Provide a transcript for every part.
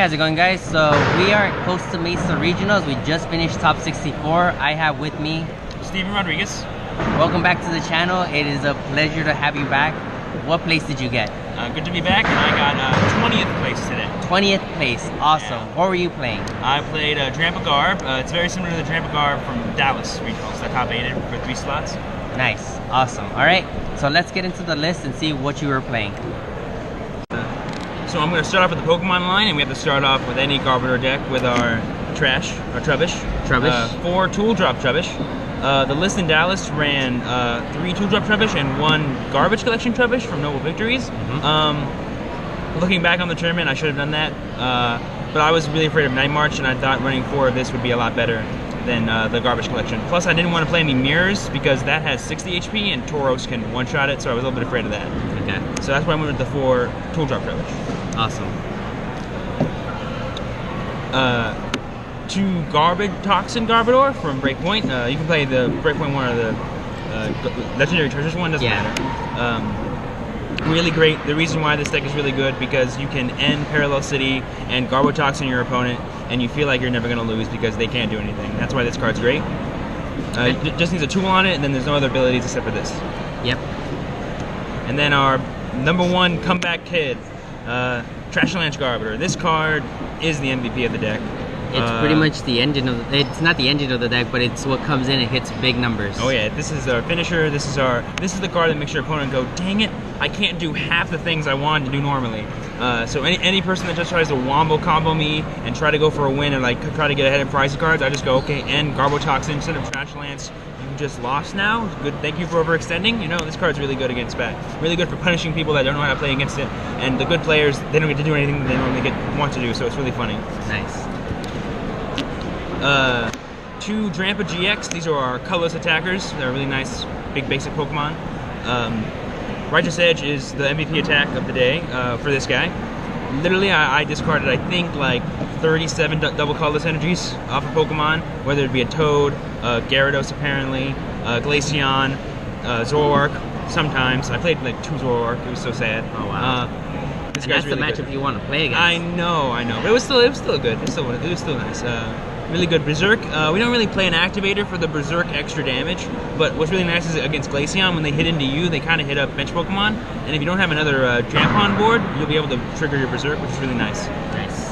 how's it going, guys? So we are at Costa Mesa Regionals. We just finished top 64. I have with me Steven Rodriguez. Welcome back to the channel. It is a pleasure to have you back. What place did you get? Good to be back, and I got 20th place today. 20th place, awesome. Yeah. What were you playing? I played Drampa Garb. It's very similar to the Drampa Garb from Dallas Regionals. I top 8 for 3 slots. Nice, awesome. All right, so let's get into the list and see what you were playing. So I'm going to start off with the Pokemon line, and we have to start off with any Grabador deck with our Trubbish. 4 Tool Drop Trubbish. The list in Dallas ran 3 Tool Drop Trubbish and 1 Garbage Collection Trubbish from Noble Victories. Looking back on the tournament, I should have done that, but I was really afraid of Night March, and I thought running 4 of this would be a lot better than the Garbage Collection. Plus, I didn't want to play any Mirrors because that has 60 HP and Tauros can one-shot it, so I was a little bit afraid of that. Okay. So that's why I went with the 4 Tool Drop Trubbish. Awesome. 2 Grabotoxin Grabador from Breakpoint. You can play the Breakpoint one or the Legendary Treasures one, doesn't matter. Really great. The reason why this deck is really good because you can end Parallel City and Grabotoxin your opponent, and you feel like you're never going to lose because they can't do anything. That's why this card's great. It just needs a tool on it, and then there's no other abilities except for this. Yep. And then our #1 comeback kid, Trashlanch Grabador. This card is the MVP of the deck. It's pretty much the engine of the, it's not the engine of the deck, but it's what comes in and hits big numbers. Oh yeah, this is our finisher. This is the card that makes your opponent go, dang it, I can't do half the things I wanted to do normally. So any person that just tries to wombo combo me and try to go for a win and like try to get ahead in prize cards, I just go, okay, end Grabotoxin instead of Trashlanch. You just lost now. Good. Thank you for overextending. You know, this card's really good against Bat. Really good for punishing people that don't know how to play against it. And the good players, they don't get to do anything that they normally want to do. So it's really funny. Nice. 2 Drampa GX. These are our colorless attackers. They're really nice, big basic Pokemon. Righteous Edge is the MVP attack of the day for this guy. Literally, I discarded, I think, like 37 double colorless energies off of Pokemon, whether it be a Toad, Gyarados apparently, Glaceon, Zoroark. Sometimes I played like 2 Zoroark. It was so sad. Oh wow. This and guy's that's really the matchup good. you want to play against. I know. But it was still good. It was still nice. Really good. Berserk. We don't really play an activator for the Berserk extra damage, but what's really nice is against Glaceon, when they hit into you, they kind of hit up bench Pokemon, and if you don't have another Drampa on board, you'll be able to trigger your Berserk, which is really nice. Nice.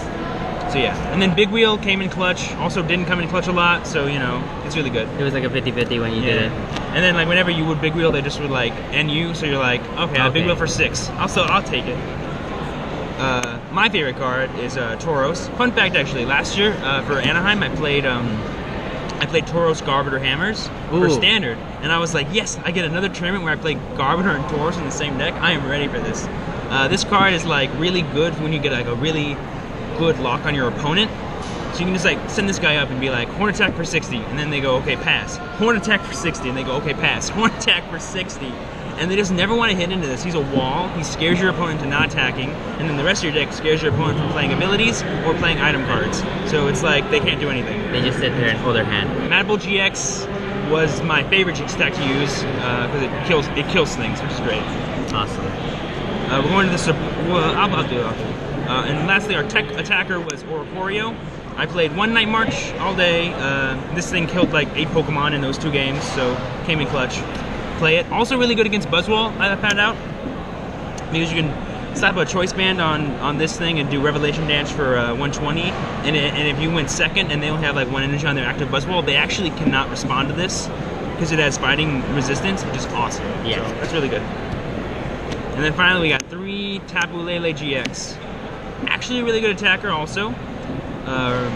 So yeah, and then Big Wheel came in clutch, also didn't come in clutch a lot, so you know, it's really good. It was like a 50-50 when you did it. And then like whenever you would Big Wheel, they just would like end you, so you're like, okay, I Big Wheel for 6. I'll take it. My favorite card is Tauros. Fun fact, actually, last year for Anaheim, I played Tauros Grabador Hammers for Standard, and I was like, yes, I get another tournament where I play Grabador and Tauros in the same deck. I am ready for this. This card is like really good when you get like a really good lock on your opponent. So you can just like send this guy up and be like, Horn Attack for 60, and then they go, okay, pass. Horn Attack for 60, and they go, okay, pass. Horn Attack for 60. And they just never want to hit into this. He's a wall, he scares your opponent to not attacking, and then the rest of your deck scares your opponent from playing abilities or playing item cards. So it's like, they can't do anything. They just sit there and hold their hand. Madball GX was my favorite GX attack to use, because it kills things, which is great. Awesome. We're going to the, I'll do it. And lastly, our tech attacker was Oricorio. I played 1 Night March all day. This thing killed like 8 Pokemon in those 2 games, so came in clutch. Play it. Also really good against Buzzwole, I found out, because you can slap a choice band on this thing and do Revelation Dance for 120, and if you went second and they only have like 1 energy on their active Buzzwole, they actually cannot respond to this because it has fighting resistance, which is awesome. Yeah. So that's really good. And then finally we got 3 Tapu Lele GX. Actually a really good attacker also.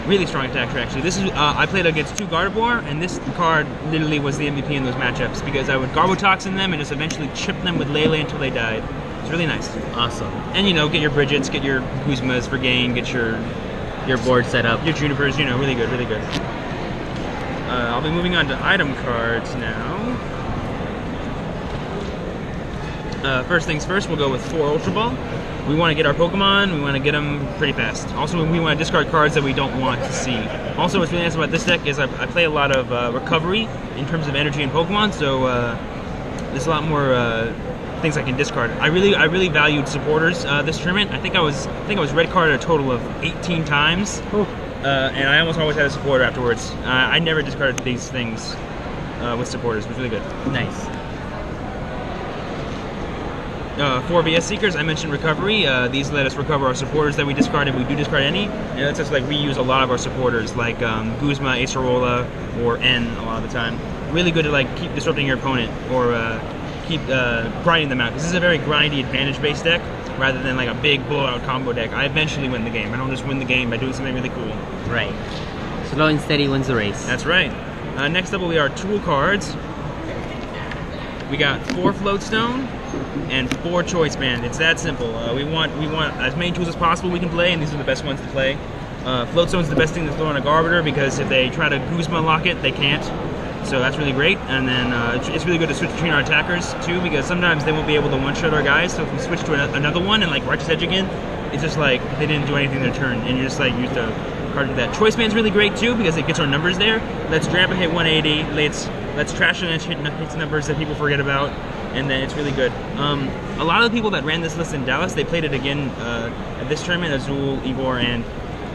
Really strong attacker actually. This is I played against 2 Gardevoir, and this card literally was the MVP in those matchups because I would Grabotoxin them and just eventually chip them with Lele until they died. It's really nice. Awesome. And you know, get your Bridgets, get your Guzmas for gain, get your board set up. Your Junipers, you know, really good, really good. I'll be moving on to item cards now. First things first, we'll go with 4 Ultra Ball. We want to get our Pokemon, we want to get them pretty fast. Also, we want to discard cards that we don't want to see. Also, what's really nice about this deck is I play a lot of recovery in terms of energy and Pokemon, so there's a lot more things I can discard. I really valued supporters this tournament. I think I was red carded a total of 18 times, and I almost always had a supporter afterwards. I never discarded these things with supporters. It was really good. Nice. For VS Seekers, I mentioned recovery. These let us recover our supporters that we discard if we do discard any. And it lets us like reuse a lot of our supporters, like Guzma, Acerola, or N a lot of the time. Really good to like keep disrupting your opponent or keep grinding them out. This is a very grindy advantage-based deck rather than like a big blowout combo deck. I eventually win the game. I don't just win the game by doing something really cool. Right. Slow and steady wins the race. That's right. Next up will be our tool cards. We got 4 Floatstone and 4 Choice Band. It's that simple. We want as many tools as possible we can play, and these are the best ones to play. Floatstone's the best thing to throw in a Grabador because if they try to Guzma lock it, they can't. So that's really great. And then it's really good to switch between our attackers too, because sometimes they won't be able to one-shot our guys. So if we switch to another one and like Righteous Edge again, it's just like they didn't do anything in their turn, and you're just like used to card to that. Choice Band's really great too because it gets our numbers there. Let's Drampa hit 180. Let's Trash and hit numbers that people forget about, and then it's really good. A lot of the people that ran this list in Dallas, they played it again at this tournament. Azul, Igor, and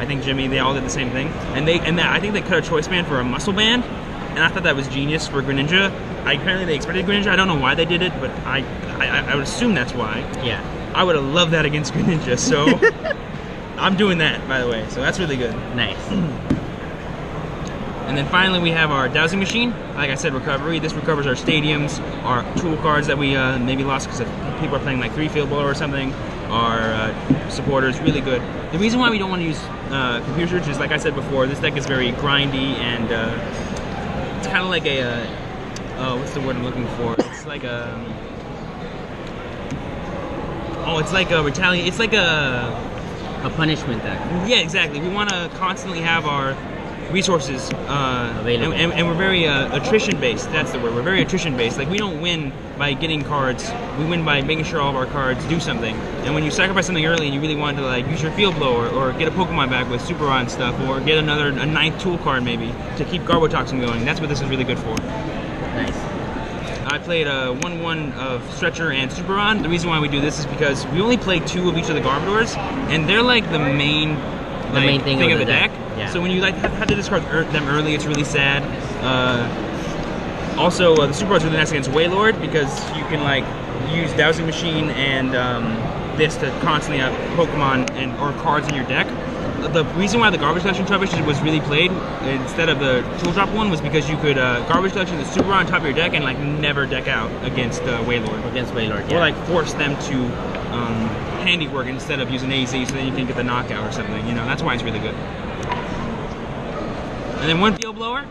I think Jimmy, they all did the same thing. And I think they cut a Choice Band for a Muscle Band, and I thought that was genius for Greninja. Apparently they expected Greninja. I don't know why they did it, but I would assume that's why. Yeah. I would have loved that against Greninja, so I'm doing that, by the way. So that's really good. Nice. And then finally we have our dowsing machine. Like I said, recovery. This recovers our stadiums, our tool cards that we maybe lost because people are playing like 3 Field Blower or something, our supporters, really good. The reason why we don't want to use computer search is, like I said before, this deck is very grindy and it's kind of like a, what's the word I'm looking for? It's like a, it's like a retaliate, it's like a punishment deck. Yeah, exactly. We want to constantly have our resources available, and we're very attrition based. That's the word. We're very attrition based. Like we don't win by getting cards. We win by making sure all of our cards do something. And when you sacrifice something early and you really want to like use your Field Blower or get a Pokemon back with Super Rod and stuff, or get a 9th tool card maybe to keep Grabotoxin going, that's what this is really good for. Nice. I played a 1/1 of Stretcher and Super Rod. The reason why we do this is because we only play 2 of each of the Grabadors, and they're like the main thing of the deck. Yeah. So when you like have to discard them early, it's really sad. Also, the Super Rod's really nice against Wailord because you can like use Dowsing Machine and this to constantly have Pokemon or cards in your deck. The reason why the Garbage Collection Trubbish was really played instead of the Tool Drop one was because you could Garbage Collection the Super Rod on top of your deck and like never deck out against Wailord. Against Wailord, yeah. Or like force them to handiwork instead of using AZ so then you can get the knockout or something. You know, that's why it's really good. And then 1 Field Blower.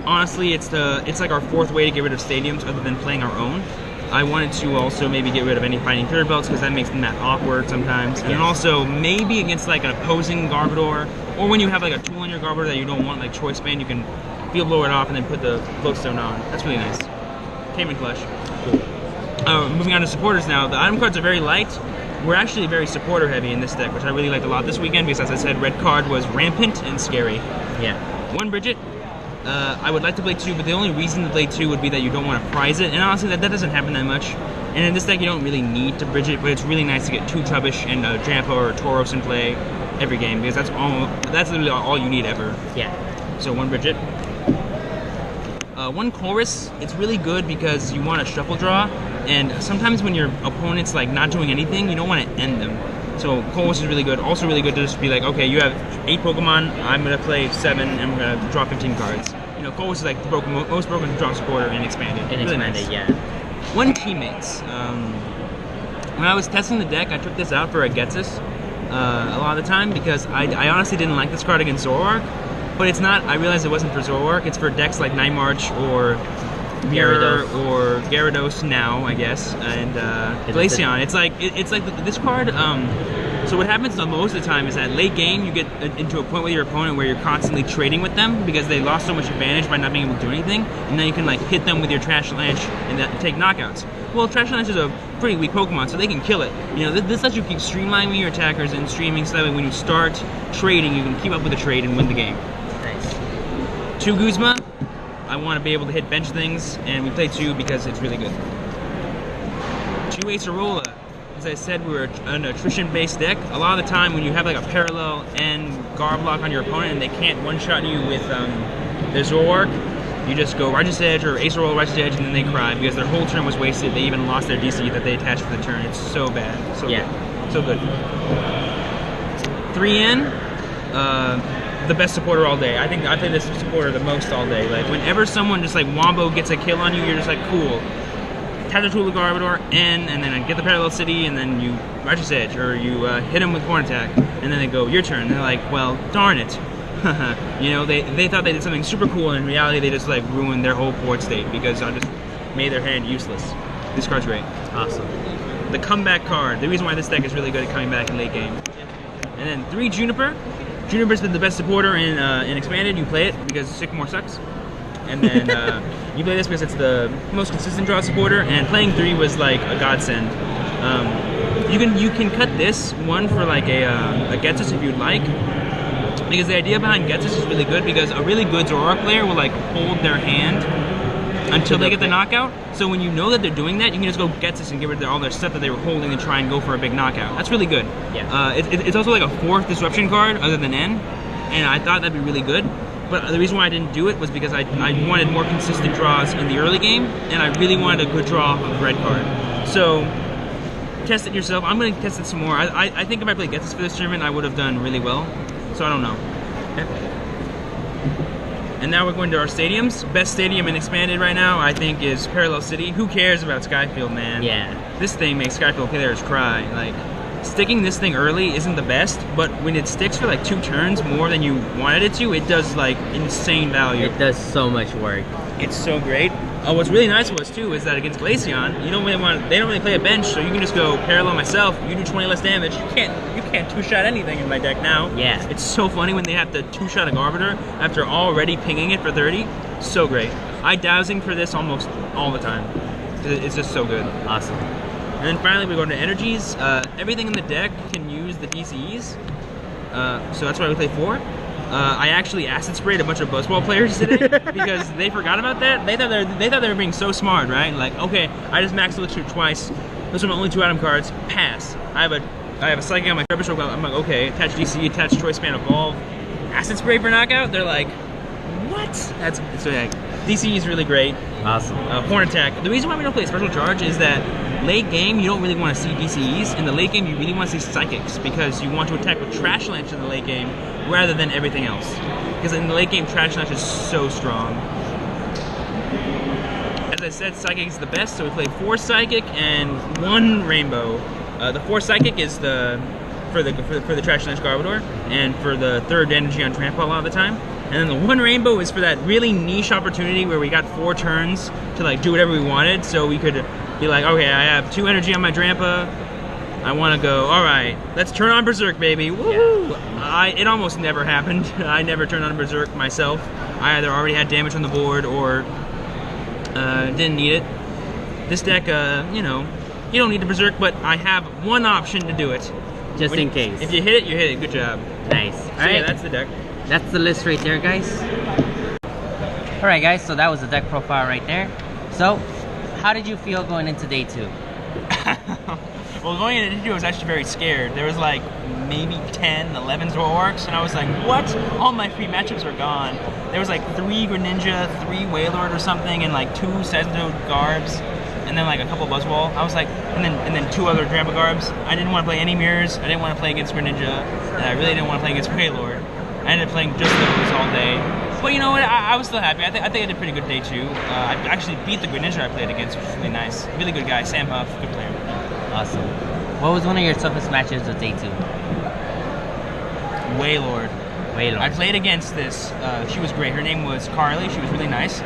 Honestly, it's like our 4th way to get rid of stadiums other than playing our own. I wanted to also maybe get rid of any fighting third belts because that makes the map awkward sometimes. And then also maybe against like an opposing Garbodor, or when you have like a tool in your Garbodor that you don't want, like Choice Band, you can Field Blower it off and then put the Floatstone on. That's really nice. Tame and Clutch. Cool. Moving on to supporters now. The item cards are very light. We're actually very supporter heavy in this deck, which I really liked a lot this weekend because, as I said, red card was rampant and scary. Yeah. 1 Bridget. I would like to play 2, but the only reason to play 2 would be that you don't want to prize it, and honestly, that doesn't happen that much. And in this deck, you don't really need to bridge it, but it's really nice to get 2 Trubbish and a Drampa or a Tauros in play every game because that's literally all you need ever. Yeah. So 1 Bridget. 1 Chorus, it's really good because you want to shuffle draw, and sometimes when your opponent's like not doing anything, you don't want to end them. So Chorus is really good. Also really good to just be like, okay, you have 8 Pokemon, I'm going to play 7, and we're going to draw 15 cards. You know, Chorus is like the most broken draw supporter and expanded. And really expanded, nice. yeah. 1 Teammates. When I was testing the deck, I took this out for a Getsus a lot of the time because I honestly didn't like this card against Zoroark. But it's not, I realized it wasn't for Zoroark, it's for decks like Night March or Mirror or Gyarados now, I guess, and Glaceon. It's like this card. So what happens most of the time is that late game you get into a point with your opponent where you're constantly trading with them because they lost so much advantage by not being able to do anything, and then you can like hit them with your Trash Lance and take knockouts. Well, Trash Lance is a pretty weak Pokemon, so they can kill it. You know, this lets you keep streamlining your attackers and streaming so that way when you start trading, you can keep up with the trade and win the game. Nice. 2 Guzma. I want to be able to hit bench things, and we play 2 because it's really good. 2 Acerola. As I said, we're an attrition-based deck. A lot of the time when you have like a parallel and guard block on your opponent and they can't one-shot you with their Zoroark, you just go Righteous Edge or Acerola Righteous Edge and then they cry because their whole turn was wasted. They even lost their DC that they attached for the turn. It's so bad. So good. So good. 3N, the best supporter all day. I think I play this supporter the most all day. Like whenever someone just like wombo gets a kill on you, you're just like, cool. Tap the tool with Grabador, and then get the Parallel City, and then you Righteous Edge, or you hit him with Horn Attack, and then they go, your turn. And they're like, well, darn it. You know, they thought they did something super cool, and in reality they just like ruined their whole board state because I just made their hand useless. This card's great. Awesome. The comeback card. The reason why this deck is really good at coming back in late game. And then 3 Juniper. Juniper's been the best supporter in Expanded. You play it because Sycamore sucks. And then you play this because it's the most consistent draw supporter, and playing 3 was like a godsend. You can cut this one for like a Getsus if you'd like, because the idea behind Getsus is really good because a really good Zoroark player will like hold their hand until they get the knockout. So when you know that they're doing that, you can just go Getsus and get rid of all their stuff that they were holding and try and go for a big knockout. That's really good. Yeah. It's also like a 4th disruption card other than N, and I thought that'd be really good. But the reason why I didn't do it was because I wanted more consistent draws in the early game, and I really wanted a good draw of red card. So, test it yourself. I'm going to test it some more. I think if I played Getsus for this tournament, I would have done really well. So I don't know. And now we're going to our stadiums. Best stadium in Expanded right now, I think, is Parallel City. Who cares about Skyfield, man? Yeah. This thing makes Skyfield players cry. Like, sticking this thing early isn't the best, but when it sticks for like 2 turns more than you wanted it to, it does like insane value. It does so much work. It's so great. What's really nice was too is that against Glaceon, they don't really play a bench, so you can just go parallel myself. You do 20 less damage. You can't 2-shot anything in my deck now. Yeah. It's so funny when they have to 2-shot a Garbiter after already pinging it for 30. So great. I dowsing for this almost all the time. It's just so good. Awesome. And then finally we go to energies. Everything in the deck can use the DCEs, so that's why we play 4. I actually acid sprayed a bunch of Buzzball players today because they forgot about that. They thought they were being so smart, right? Like, okay, I just maxed Elixir twice. Those are my only 2 item cards. Pass. I have a Psychic on my Garbage. I'm like, okay, attach DC, attach Choice Span, Evolve, acid spray for knockout. They're like, what? So yeah, DC is really great. Awesome. Horn Attack. The reason why we don't play Special Charge is that late game, you don't really want to see DCEs. In the late game, you really want to see Psychics because you want to attack with Trash Launch in the late game rather than everything else. Because in the late game, Trash Launch is so strong. As I said, Psychic is the best, so we play 4 Psychic and 1 Rainbow. The 4 Psychic is for the Trash Launch Garbodor, and for the 3rd energy on Drampa a lot of the time. And then the 1 Rainbow is for that really niche opportunity where we got 4 turns to like do whatever we wanted, so we could be like, okay, I have 2 energy on my Drampa. I want to go, all right, let's turn on Berserk, baby. Woohoo! Yeah. It almost never happened. I never turned on Berserk myself. I either already had damage on the board or didn't need it. This deck, you know, you don't need the Berserk, but I have 1 option to do it. Just in case. If you hit it, you hit it. Good job. Nice. So Alright. yeah, that's the deck. That's the list right there, guys. Alright, guys, so that was the deck profile right there. So, how did you feel going into day 2? Well, going into day 2, I was actually very scared. There was like maybe 10, 11 Zoroarks, and I was like, what? All my free matchups are gone. There was like 3 Greninja, 3 Wailord or something, and like 2 Seismitoad Garbs, and then like a couple Buzzwole. I was like, and then 2 other Drampa Garbs. I didn't want to play any mirrors. I didn't want to play against Greninja, and I really didn't want to play against Wailord. I ended up playing just those all day. But you know what? I was still happy. I think I did a pretty good day 2. I actually beat the Greninja I played against, which was really nice. Really good guy, Sam Huff, good player. Awesome. What was one of your toughest matches of day 2? Wailord. I played against this. She was great. Her name was Carly. She was really nice.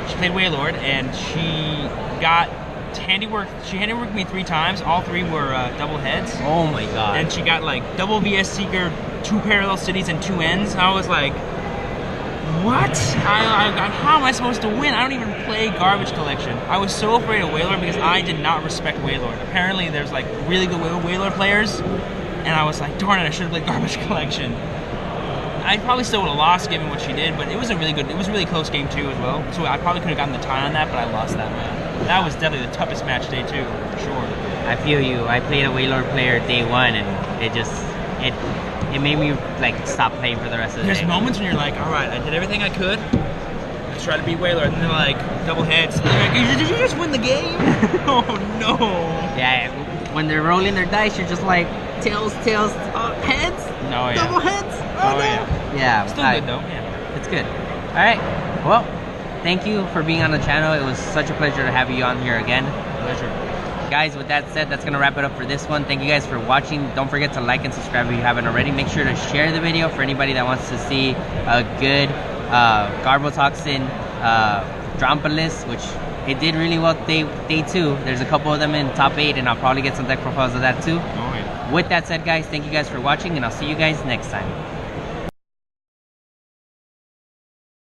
She played Wailord, and she got handiwork. She handiworked me 3 times. All 3 were double heads. Oh my god. And she got like double VS Seeker, 2 Parallel Cities, and 2 ends. I was like, what? How am I supposed to win? I don't even play Garbage Collection. I was so afraid of Wailord because I did not respect Wailord. Apparently there's like really good Wailord players, and I was like, darn it, I should have played Garbage Collection. I probably still would have lost given what she did, but it was a really close game too as well. So I probably could have gotten the tie on that, but I lost that man. That was definitely the toughest match day too, for sure. I feel you. I played a Wailord player day one, and it made me like stop playing for the rest of the day. There's moments when you're like, all right, I did everything I could. Let's try to beat Wailord, and they're like double heads. Like, did you just win the game? Oh no. Yeah, when they're rolling their dice, you're just like tails, heads, No, yeah. double heads. Oh, yeah. Yeah. Still good though. Yeah. It's good. All right. Well, thank you for being on the channel. It was such a pleasure to have you on here again. Pleasure. Guys, with that said, that's going to wrap it up for this one. Thank you guys for watching. Don't forget to like and subscribe if you haven't already. Make sure to share the video for anybody that wants to see a good Garbotoxin Drampa list, which it did really well day 2. There's a couple of them in top 8, and I'll probably get some deck profiles of that too. Oh, yeah. With that said, guys, thank you guys for watching, and I'll see you guys next time.